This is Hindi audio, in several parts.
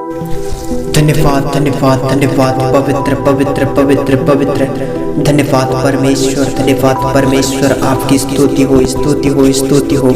धन्यवाद धन्यवाद धन्यवाद पवित्र पवित्र पवित्र पवित्र। धन्यवाद परमेश्वर, धन्यवाद परमेश्वर। आपकी स्तुति हो, स्तुति हो, स्तुति हो।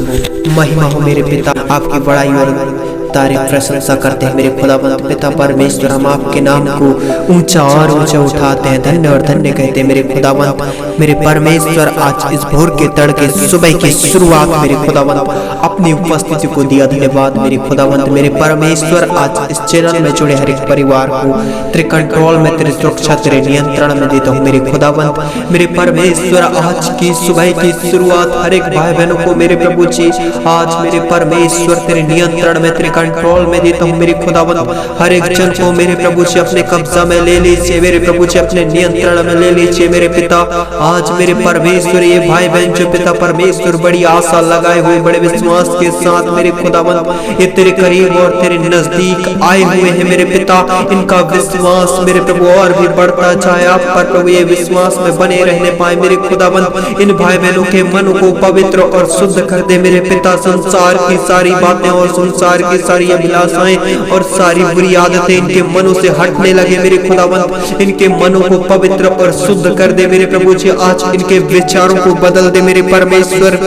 महिमा हो मेरे पिता, आपकी बड़ाई और तारीफ प्रशंसा करते हैं मेरे खुदावंत पिता परमेश्वर। हम आपके नाम को ऊंचा और ऊंचा उठाते हैं, धन्य और धन्य कहते हैं मेरे खुदावंत मेरे परमेश्वर। आज इस भोर के तड़के सुबह की शुरुआत मेरे खुदावंत अपनी उपस्थिति को दिया, धन्यवाद मेरे खुदावंत मेरे परमेश्वर। आज इस चैनल में जुड़े हर एक परिवार को तेरे कंट्रोल में, तेरे सुरक्षा, तेरे नियंत्रण में देता हूँ मेरे खुदावंत मेरे परमेश्वर। आज की सुबह की शुरुआत हर एक भाई बहनों को मेरे प्रभु जी आज मेरे परमेश्वर तेरे नियंत्रण में, तेरे कंट्रोल में देता हूँ मेरे खुदावंत। हर एक जन को मेरे प्रभु जी अपने कब्जा में ले लीजिए मेरे प्रभु जी, अपने नियंत्रण में ले लीजिए मेरे पिता। आज मेरे परमेश्वर ये भाई बहन जो पिता परमेश्वर बड़ी आशा लगाए हुए, बड़े विश्वास के साथ मेरे खुदावंत ये तेरे करीब और तेरे नजदीक आए हुए हैं मेरे पिता। इनका विश्वास मेरे प्रभु और भी बढ़ता जाए आप पर प्रभु, ये विश्वास में बने रहने पाए मेरे खुदावंत। इन भाई बहनों के मन को पवित्र और शुद्ध कर दे मेरे पिता। संसार की सारी बातें और संसार की सारी अभिलाषाएं और सारी बुरी आदतें इनके मनों से हटने लगे मेरे खुदावंत। इनके मनों को पवित्र और शुद्ध कर दे मेरे प्रभु जी। आज इनके विचारों को बदल दे मेरे परमेश्वर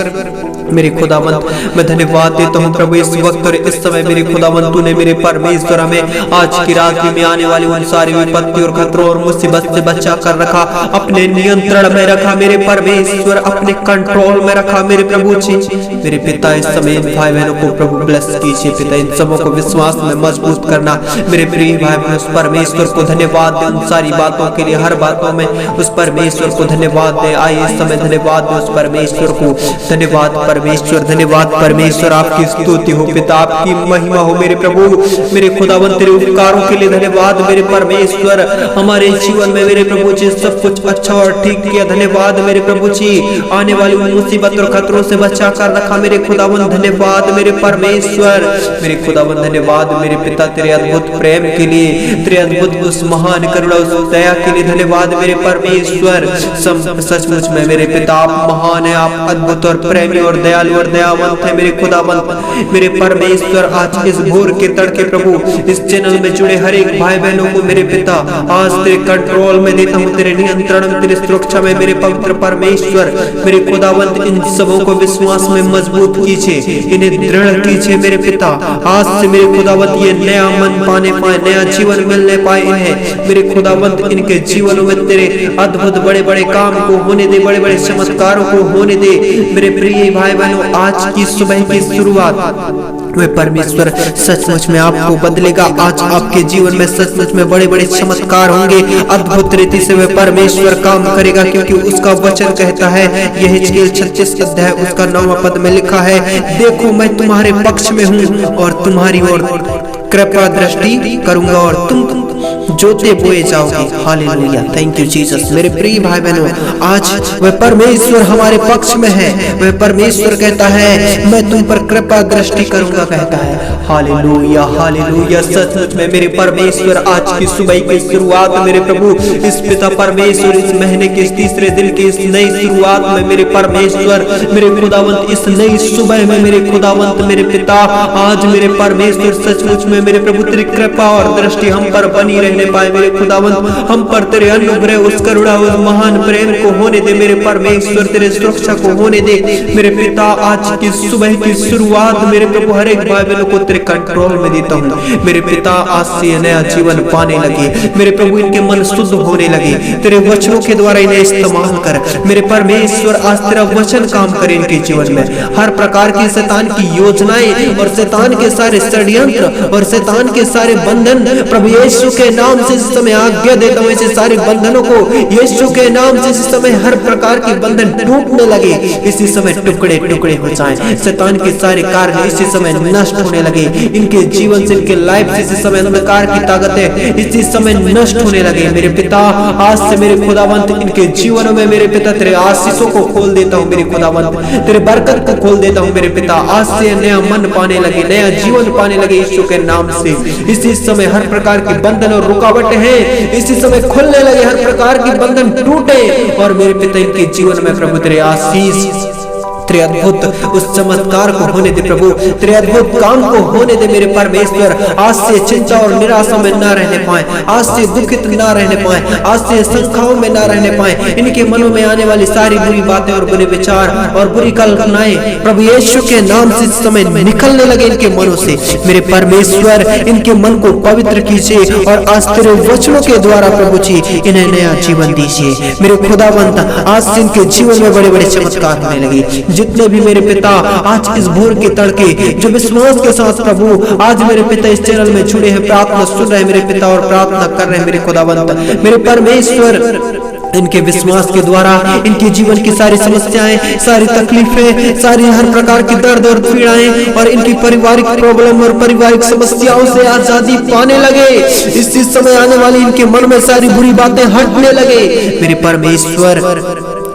मेरे खुदावंत। मैं धन्यवाद देता हूँ प्रभु इस वक्त और इस समय मेरे खुदावंत तूने मेरे परमेश्वर हमें आज की रात में आने वाली उन सारी विपत्ति और खतरों और मुसीबत से बचा कर रखा, अपने नियंत्रण में रखा मेरे परमेश्वर, अपने कंट्रोल में रखा मेरे प्रभु जी। मेरे पिता इस समय भाई बहनों को प्रभु ब्लेस कीजिए पिता, इन सबों को विश्वास में मजबूत करना मेरे प्रिय भाई बहन। उस परमेश्वर को धन्यवाद दे उन सारी बातों के लिए, हर बातों में उस परमेश्वर को धन्यवाद दे। आइए इस समय धन्यवाद दे उस परमेश्वर को, धन्यवाद परमेश्वर, धन्यवाद परमेश्वर। आपकी स्तुति हो पिता, आपकी महिमा हो मेरे प्रभु मेरे खुदावंत। तेरे उपकारों के लिए धन्यवाद मेरे परमेश्वर। हमारे जीवन में मेरे प्रभु जी सब कुछ अच्छा और ठीक किया, धन्यवाद मेरे प्रभु जी। आने वाली मुसीबत और खतरों से बचा कर रखा मेरे खुदावंत, धन्यवाद मेरे परमेश्वर मेरे खुदावंत। धन्यवाद मेरे पिता तेरे अद्भुत प्रेम के लिए, तेरे अद्भुत उस महान करुणा उस दया के लिए, धन्यवाद मेरे परमेश्वर। सचमुच में मेरे पिता आप महान है, आप अद्भुत और प्रेमी और दयालु और दयावंत है मेरे खुदावंत मेरे परमेश्वर। आज इस भोर के तड़के प्रभु इस चैनल में जुड़े हर एक भाई बहनों को मेरे पिता आज तेरे कंट्रोल में देता हूँ, तेरे नियंत्रण में, तेरे सुरक्षा में मेरे पवित्र परमेश्वर मेरे खुदावंत। इन सबों को विश्वास में मजबूत कीजिए, इन्हें दृढ़ कीजिए मेरे पिता। आज से मेरे खुदावंत ये नया मन पाने पाए, नया जीवन मिलने पाए इन्हें मेरे खुदावंत। इनके जीवनों में तेरे अद्भुत बड़े बड़े काम को होने दे, बड़े बड़े चमत्कारों को होने दे मेरे प्रिय भाई बहनों। आज की सुबह की शुरुआत वे परमेश्वर सचमुच में आपको बदलेगा। आज आपके जीवन में सचमुच में बड़े बड़े चमत्कार होंगे, अद्भुत रीति से वे परमेश्वर काम करेगा, क्योंकि उसका वचन कहता है, यह 36 अध्याय उसका 9वां पद में लिखा है, देखो मैं तुम्हारे पक्ष में हूँ और तुम्हारी ओर कृपा दृष्टि करूंगा और तुम जोते बोए जाओगे। Hallelujah, thank you Jesus. मेरे प्रिय भाई बहनों, आज वह परमेश्वर हमारे पक्ष में है। वह परमेश्वर कहता है मैं तुम पर कृपा दृष्टि करूंगा, कहता है। Hallelujah hallelujah. सचमुच में मेरे परमेश्वर आज की सुबह की शुरुआत मेरे प्रभु इस पिता परमेश्वर इस महीने के इस तीसरे दिन की इस नई शुरुआत में मेरे परमेश्वर मेरे खुदावंत, इस नई सुबह में मेरे खुदावंत मेरे पिता आज मेरे परमेश्वर सचमुच में मेरे प्रभु तेरी कृपा और दृष्टि हम पर बनी रहने पाए मेरे खुदावंत। हम पर तेरे अनुग्रह उस करुणा उस महान प्रेम को होने दे मेरे परमेश्वर, तेरे सुरक्षा को होने दे मेरे पिता। आज की सुबह की शुरुआत मेरे प्रभु हर एक भाई बहनों को तेरे कंट्रोल में देता हूँ मेरे पिता। आज से नया जीवन पाने लगे मेरे प्रभु, इनके मन शुद्ध होने लगे, तेरे वचनों के द्वारा इन्हें इस्तेमाल कर मेरे परमेश्वर। आज तेरा वचन काम करे इनके जीवन में। हर प्रकार की शैतान की योजनाएं और शैतान के सारे षड्यंत्र और शैतान के सारे बंधन प्रभु यीशु के नाम से इस समय आज्ञा देता हूँ, ऐसे सारे बंधनों को यीशु के नाम से इस समय हर प्रकार के बंधन टूटने लगे, इसी समय टुकड़े टुकड़े हो जाएं। शैतान के सारे कार्य इसी समय नष्ट होने लगे, इनके जीवन से इनके लाइफ से इसी समय अंधकार की ताकतें इसी समय नष्ट होने लगे मेरे पिता। आज से मेरे खुदावंत इनके जीवनों में मेरे पिता तेरे आशीषों को खोल देता हूँ मेरे खुदावंत, तेरे बरकत को खोल देता हूँ मेरे पिता। आज से नया मन पाने लगे, नया जीवन पाने लगे यीशु के नाम से। इसी समय हर प्रकार के बंधन और रुकावटें हैं इसी समय खुलने लगे, हर प्रकार की बंधन टूटे और मेरे पिता इनके जीवन में प्रभु तेरे आशीष तेरे अद्भुत उस चमत्कार को होने दे प्रभु, तेरे अद्भुत काम को होने दे मेरे परमेश्वर। आज से चिंता और निराशा में ना रहने पाए, आज से दुखित ना रहने पाए, आज से शंकाओं में ना रहने पाए। इनके मनों में आने वाली सारी बुरी बातें और बुरे विचार और बुरी कल्पनाएं प्रभु यीशु के नाम से इस समय निकलने लगे इनके मनों से। मेरे परमेश्वर इनके मन को पवित्र कीजिए और आज तेरे वचनों के द्वारा प्रभु जी इन्हें नया जीवन दीजिए। मेरे खुदावंत आज से इनके जीवन में बड़े बड़े चमत्कार होने लगे। जितने भी मेरे पिता आज इस भोर के तड़के जो विश्वास के साथ प्रभु आज मेरे पिता इस चैनल में जुड़े हैं, प्रार्थना सुन रहे हैं मेरे पिता और प्रार्थना कर रहे हैं मेरे खुदावंत, मेरे परमेश्वर, इनके विश्वास के द्वारा इनके जीवन की सारी समस्याएं, सारी तकलीफें, सारी हर प्रकार की दर्द और पीड़ाएं और इनकी पारिवारिक प्रॉब्लम और पारिवारिक समस्याओं से आजादी पाने लगे। इसी समय आने वाली इनके मन में सारी बुरी बातें हटने लगे। मेरे परमेश्वर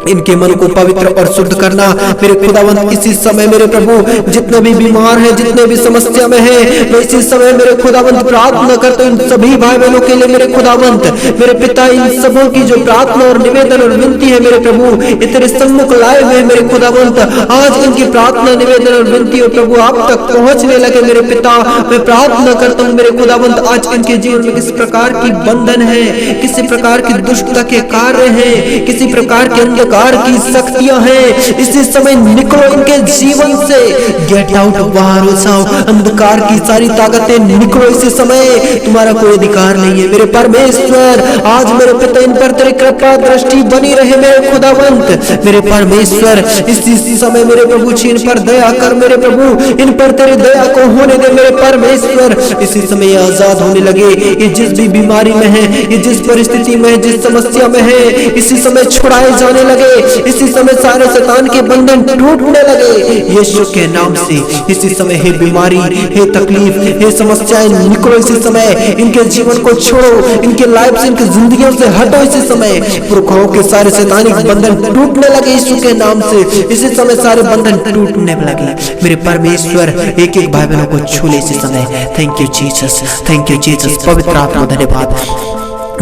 इनके मन को पवित्र और शुद्ध करना मेरे खुदावंत। इसी समय मेरे प्रभु जितने भी बीमार हैं, जितने भी समस्या में हैं, मैं इसी समय मेरे खुदावंत प्रार्थना करता हूं इन सभी भाई बहनों के लिए मेरे खुदावंत। मेरे पिता इन सबों की जो प्रार्थना और निवेदन और विनती है मेरे प्रभु ये तेरे सम्मुख लाए हुए मेरे खुदावंत। आज इनकी प्रार्थना निवेदन और विनती और प्रभु आप तक पहुंचने लगे मेरे पिता। मैं प्रार्थना करता हूँ मेरे खुदावंत आज इनके जीवन में किसी प्रकार की बंधन है, किसी प्रकार की दुष्टता के कार्य है, किसी प्रकार के अंधकार की शक्तियां हैं, इसी समय निकलो इनके जीवन से। गेट आउट, बाहर हो जाओ, अंधकार की सारी ताकतें निकलो इसी समय। तुम्हारा कोई अधिकार नहीं है मेरे परमेश्वर। आज मेरे पिता इन पर तेरी कृपा दृष्टि बनी रहे मेरे खुदावंत। मेरे परमेश्वर इसी समय मेरे प्रभु इन पर दया कर मेरे प्रभु, इन पर तेरी दया को होने दे मेरे परमेश्वर। इसी समय आजाद होने लगे, ये जिस भी बीमारी में है, ये जिस परिस्थिति में है, जिस समस्या में है, इसी समय छुड़ाए जाने लगे। इसी समय सारे शैतान के बंधन टूटने लगे यीशु के नाम से। इसी समय हे बीमारी, हे तकलीफ, हे समस्याएं निकलो इसी समय। इनके जीवन को छोड़ो, इनके लाइफ से, इनकी जिंदगियों से हटो इसी समय। पुरखाओं के सारे शैतानिक बंधन टूटने लगे यीशु के नाम से। इसी समय सारे बंधन टूटने लगे मेरे परमेश्वर। एक एक भाई बहनों को छू ले इसी समय। Thank you Jesus, thank you Jesus. पवित्र आत्मा धन्यवाद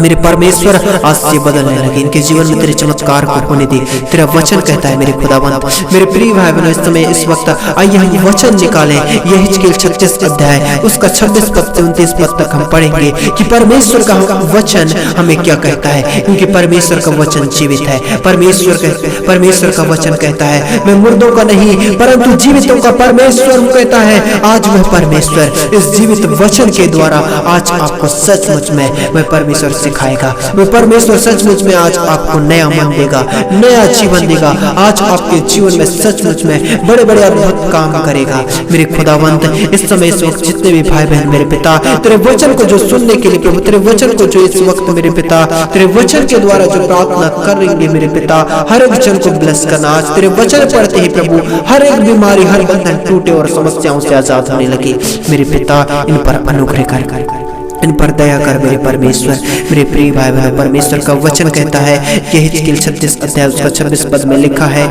मेरे परमेश्वर। आज से बदलने लगे इनके जीवन में तेरे चमत्कार को होने दे। तेरा वचन कहता है मेरे खुदावंत। मेरे प्रिय भाई बहनों इस समय इस वक्त आइए हम वचन निकालें। यह हिजकील 36 अध्याय उसका 26 पद से 29 पद तक हम पढ़ेंगे कि परमेश्वर का वचन हमें क्या कहता है। क्योंकि परमेश्वर का वचन जीवित है। परमेश्वर का वचन कहता है मैं मुर्दों का नहीं परंतु जीवितों का परमेश्वर कहता है। आज वह परमेश्वर इस जीवित वचन के द्वारा आज आपको सचमुच में वह परमेश्वर सिखाएगा। वह परमेश्वर सचमुच में आज आपको नया मन देगा, नया जीवन देगा। आज आपके जीवन में सचमुच में बड़े बड़े अद्भुत काम करेगा मेरे खुदावंत। इस समय इस वक्त जितने भी भाई बहन मेरे पिता तेरे वचन को जो सुनने के लिए प्रभु, तेरे वचन को जो इस वक्त मेरे पिता तेरे वचन के द्वारा जो प्रार्थना करेंगे मेरे पिता, हर एक वचन को ब्लेस करना। आज तेरे वचन पढ़ते ही प्रभु हर एक बीमारी, हर बंधन टूटे और समस्याओं से आजाद होने लगे मेरे पिता। इन पर अनुग्रह कर, इन पर दया कर मेरे परमेश्वर। मेरे प्रिय भाई बहन परमेश्वर का वचन कहता है यह हिजकील 36 अध्याय उसका 26 पद में लिखा है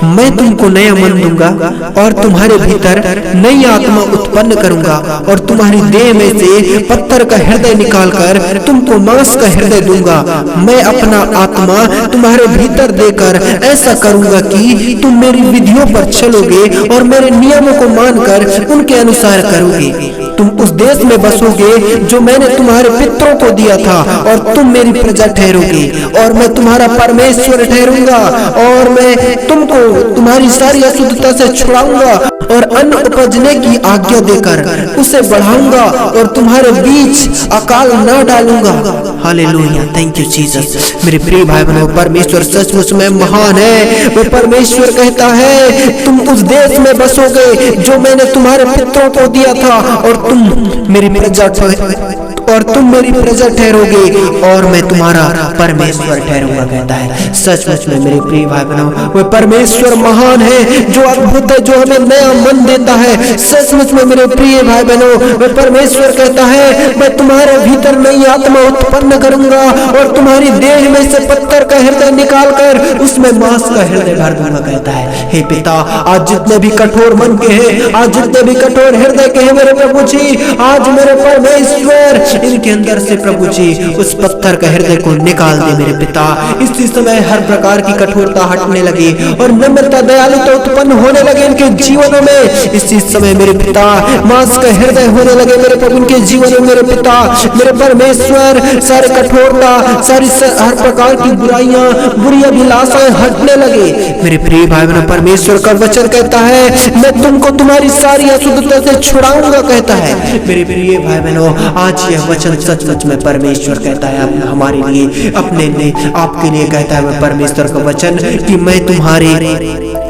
मैं तुमको नया मन दूंगा और तुम्हारे भीतर नई आत्मा उत्पन्न करूंगा और तुम्हारी देह में से पत्थर का हृदय निकालकर तुमको मांस का हृदय दूंगा। मैं अपना आत्मा तुम्हारे भीतर देकर ऐसा करूंगा कि तुम मेरी विधियों पर चलोगे और मेरे नियमों को मानकर उनके अनुसार करोगे। तुम उस देश में बसोगे जो मैंने तुम्हारे पितरों को दिया था और तुम मेरी प्रजा ठहरोगे और मैं तुम्हारा परमेश्वर ठहरूंगा और मैं तुमको तुम्हारी सारी अशुद्धता से छुड़ाऊंगा और अन्न उपजने की आज्ञा देकर उसे बढ़ाऊंगा और तुम्हारे बीच अकाल न डालूंगा। Hallelujah, thank you Jesus. मेरे प्रिय भाई बहनों परमेश्वर सचमुच में महान है। वह परमेश्वर कहता है तुम उस देश में बसोगे जो मैंने तुम्हारे पितरों को दिया था और तुम मेरी प्रजा ठहरोगे और मैं तुम्हारा परमेश्वर ठहरूंगा कहता है। सचमुच में मेरे प्रिय भाई बहनों वह परमेश्वर महान है, जो अद्भुत है, जो हमें नया मन देता है। सचमुच में मेरे प्रिय भाई बहनों, मैं परमेश्वर कहता है मैं तुम्हारे भीतर नई आत्मा उत्पन्न करूंगा और तुम्हारी देह में से पत्थर का हृदय निकाल कर उसमें मांस का हृदय भर दूंगा, कहता है। हे पिता, आज जितने भी कठोर मन के हैं, आज जितने भी कठोर हृदय के हैं मेरे प्रभु जी, आज मेरे परमेश्वर इनके अंदर से प्रभु जी उस पत्थर का हृदय को निकाल दे मेरे पिता। इसी समय हर प्रकार की कठोरता हटने लगी और नम्रता दयालुता उत्पन्न होने लगे इनके जीवनों में। इसी समय मेरे पिता मांस का हृदय होने लगे मेरे प्रभु इनके जीवन में मेरे पिता, मेरे परमेश्वर। सारी कठोरता, सारी हर प्रकार की बुराइयां, बुरी अभिलाषाएं हटने लगे मेरे प्रिय भाई बहनों। परमेश्वर का वचन कहता है मैं तुमको तुम्हारी सारी अशुद्धता से छुड़ाऊंगा, कहता है मेरे प्रिय भाई बहनों। आज यह वचन सचमुच में परमेश्वर कहता है हमारे लिए, अपने लिए, आपके लिए कहता है परमेश्वर का वचन कि मैं तुम्हारी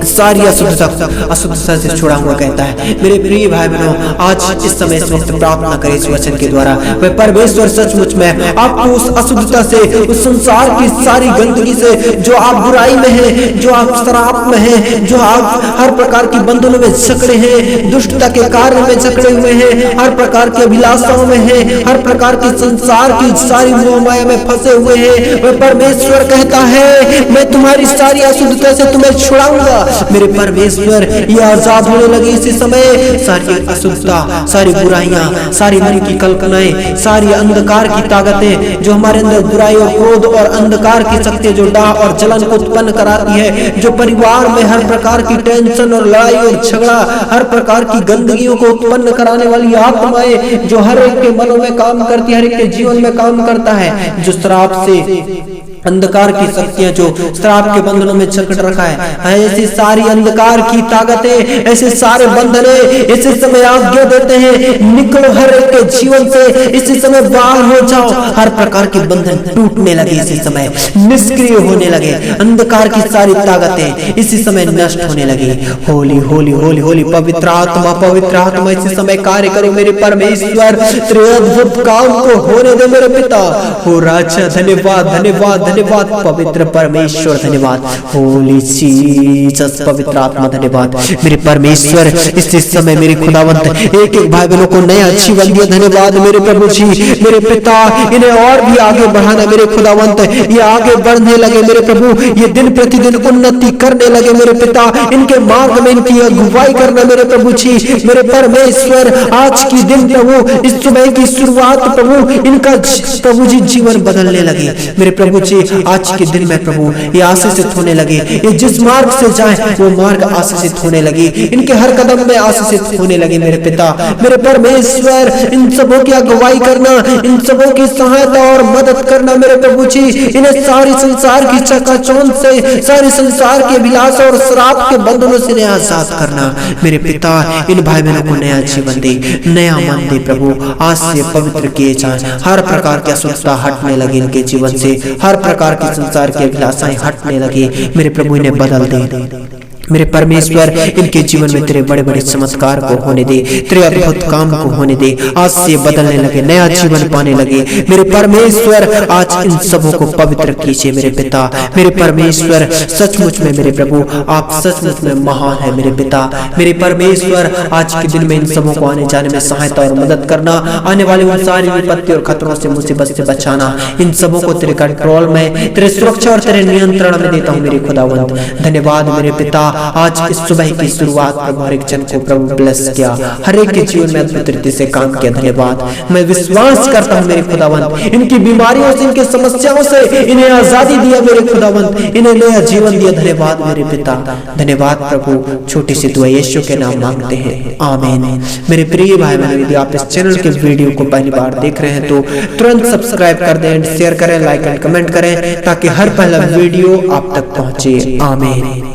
सारी अशुद्धता से छुड़ाऊंगा, कहता है मेरे प्रिय भाई बहनों। आज इस समय इस वक्त प्रार्थना करें इस वचन के द्वारा। वह परमेश्वर सचमुच में आपको उस अशुद्धता से, उस संसार की सारी गंदगी से, जो आप बुराई में हैं, जो आप शराब में हैं, जो आप हर प्रकार की बंधनों में जकड़े हैं, दुष्टता के कार्य में जकड़े हुए हैं, हर प्रकार की अभिलाषाओं में हैं, हर प्रकार की संसार की सारी मोह माया में फंसे हुए हैं, वह परमेश्वर कहता है मैं तुम्हारी सारी अशुद्धता से तुम्हें छुड़ाऊंगा मेरे परमेश्वर। ये आजाद होने लगी इसी समय सारी अशुद्धता, सारी बुराइयां, सारी मन की कल्पनाएं, सारी अंधकार की ताकतें जो हमारे अंदर बुराई और क्रोध और अंधकार की शक्ति जो डाह और जलन को उत्पन्न कराती है, जो परिवार में हर प्रकार की टेंशन और लड़ाई और झगड़ा, हर प्रकार की गंदगियों को उत्पन्न कराने वाली आत्माएं जो हर एक के मनों में काम करती है, हर एक के जीवन में काम करता है, जो श्राप से अंधकार की शक्तियां जो श्राप के बंधनों में जकड़ रखा है, ऐसी सारी अंधकार की ताकतें, ऐसे सारे बंधने इसी समय आज्ञा देते हैं निकलो हर एक के जीवन से, इसी समय बाहर हो जाओ। हर प्रकार के बंधन टूटने लगे, इसी समय निष्क्रिय होने लगे, अंधकार की सारी ताकतें इसी समय नष्ट होने लगी। होली होली होली होली पवित्र आत्मा इसी समय कार्य करो मेरे परमेश्वर, तेरे अद्भुत काम को होने दे मेरे पिता। हो राजा धन्यवाद धन्यवाद धन्यवाद पवित्र परमेश्वर, धन्यवाद होली जीसस, पवित्र आत्मा धन्यवाद मेरे परमेश्वर। इस समय मेरे खुदावंत एक एक भाई बहनों को नया जीवन दिया, धन्यवाद मेरे प्रभु जी, मेरे पिता। इन्हें और भी आगे बढ़ाना मेरे खुदावंत, ये आगे बढ़ने लगे मेरे प्रभु, ये दिन प्रतिदिन उन्नति करने लगे मेरे पिता, इनके मार्ग में इनकी अगुवाई करना मेरे प्रभु जी, मेरे परमेश्वर। आज की दिन प्रभु, इस सुबह की शुरुआत प्रभु, इनका प्रभु जी जीवन बदलने लगे मेरे प्रभु जी। आज के दिन में प्रभु ये आशीषित होने लगे, ये जिस मार्ग से जाए वो मार्ग आशीषित होने लगे, इनके हर कदम में आशीषित होने लगे मेरे पिता, मेरे परमेश्वर। इन सबों की अगुवाई करना, इन सबों की सहायता और मदद करना मेरे प्रभु जी। इन्हें सारी संसार की चकाचौंध से, सारे संसार के विलास और श्राप के बंधनों से आजाद करना मेरे पिता। इन भाई बहनों को नया जीवन दे, नया मन दे प्रभु। आज से पवित्र किए जाए, हर प्रकार की अशुद्धता हटने लगे इनके जीवन से, हर प्रकार की संसार की अभिलाषाएं हटने लगे मेरे प्रभु। इन्हें बदल दे मेरे परमेश्वर, इनके जीवन में तेरे बड़े बड़े चमत्कार को होने दे, तेरे अद्भुत काम को होने दे। आज से बदलने लगे, नया जीवन पाने लगे मेरे परमेश्वर। आज इन सबों को पवित्र कीजिए मेरे पिता, मेरे परमेश्वर। सचमुच में मेरे प्रभु आप सचमुच में महान है मेरे पिता, मेरे परमेश्वर। आज के दिन में इन सबों को आने जाने में सहायता और मदद करना, आने वाले उन सारी विपत्ति और खतरों से, मुसीबत से बचाना। इन सबों को तेरे कंट्रोल में, तेरे सुरक्षा और तेरे नियंत्रण में देता हूँ मेरे खुदावंत। धन्यवाद मेरे पिता। आज इस सुबह की शुरुआत प्रभु हर एक जन को प्रभु ब्लेस किया, हर एक के जीवन में अद्भुत रीति से काम किया। धन्यवाद। मैं विश्वास करता हूँ मेरे खुदावंत, इनकी बीमारियों से, इनकी समस्याओं से इन्हें आजादी दिया मेरे खुदावंत, इन्हें नया जीवन दिया। धन्यवाद मेरे पिता, धन्यवाद प्रभु। छोटी सी दुआ यीशु के नाम मांगते हैं, आमीन। मेरे प्रिय भाई बहन, यदि आप इस चैनल के वीडियो को पहली बार देख रहे हैं तो तुरंत सब्सक्राइब कर दें, शेयर करें, लाइक एंड कमेंट करें, ताकि हर पहला वीडियो आप तक पहुंचे। आमीन।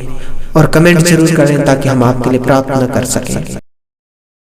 और कमेंट जरूर करें ताकि हम आपके लिए प्रार्थना कर सकें।